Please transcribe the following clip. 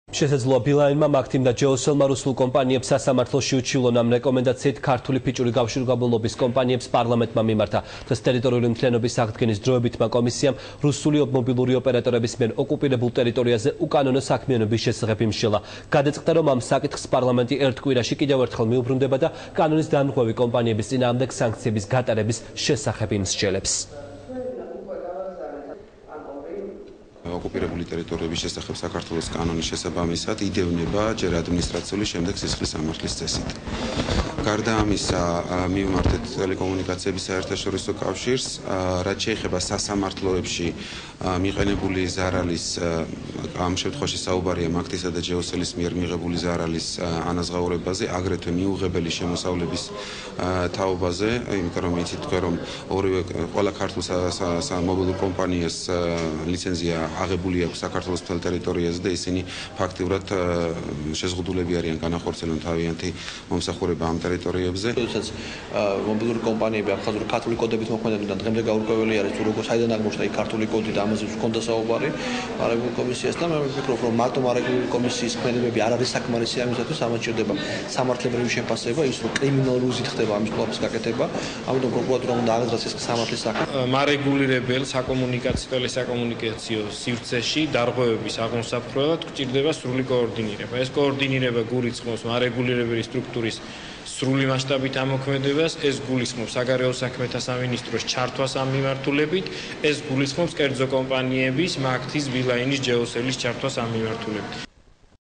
შესაძლოა ბილაინმა მაგთიმ და ჯეოსელმა რუსულ კომპანიებს სასამართლოში უჩივლონ ამ რეკომენდაციით ქართული ფიჭური გავშურგებლობის კომპანიებს პარლამენტმა მიმართა. დღეს ტერიტორიული მთლიანობის აღდგენის დროებითმა კომისიამ რუსული მობილური ოპერატორების მიერ ოკუპირებულ ტერიტორიაზე უკანონო საქმიანობის შესახებ იმსჯელა. გადაწყდა, რომ ამ საკითხს პარლამენტი ერთ კვირაში კიდევ ერთხელ მიუბრუნდება და კანონის დამხმარე კომპანიების წინააღმდეგ სანქციების გატარების შესახებ იმსჯელებს. ოკუპირებული ტერიტორიების შესახებ საქართველოს კანონის შესაბამისად იდევნება ჯერ ადმინისტრაციული, შემდეგ სისხლის სამართლის წესით. გარდა ამისა, მივმართეთ ტელეკომუნიკაციების საერთაშორისო კავშირს, რაც შეეხება სასამართლოებში მიყენებული ზარალის, ამ შემთხვევაში საუბარია მაგთისა და ჯეოსელის მიერ მიღებული ზარალის ანაზღაურებაზე, აგრეთვე მიუღებელი შემოსავლების თაობაზე, იმიტომ რომ იცით თქვენ, რომ ორივე ყველა ქართულ მობილურ კომპანიას ლიცენზია აღებული აქვს საქართველოს მთელ ტერიტორიაზე და ისინი ფაქტიურად შეზღუდულები არიან განახორციელონ თავიანთი მომსახურება ამ ტერიტორიებზე. როდესაც მობილური კომპანიები აფხაზური ქართული კოდებით მოქმედებენ და დღემდე გაურკვეველი არის თუ როგორ საიდან აღმოჩნდა იქ ქართული კოდი და ამაზე ჰქონდა საუბარი მარეგულირებულ კომისიასთან. მე ვფიქრობ, რომ მარტო მარეგულირებულ კომისიის ქმედებები არ არის საკმარისი ამისათვის, ამათ შედება სამართლებრივი შეფასება, ის რომ კრიმინალური უზით ხდება ამის კვლევის გაკეთება. ამიტომ პროკურატურამ უნდა აღძრას ეს სამართლის საქმე. მარეგულირებელ საკომუნიკაციო სივრცეში დარღვევების აღმოსაფრთხოებად გვჭირდება სრული კოორდინირება. ეს კოორდინირება გულისხმობს მარეგულირებელი სტრუქტურის სრული მასშტაბით ამოქმედებას, ეს გულისხმობს საგარეო საქმეთა სამინისტროს ჩართვას ამ მიმართულებით, ეს გულისხმობს კერძო კომპანიების მაგთის, ბილაინის, ჯეოსელის ჩართვას ამ მიმართულებით.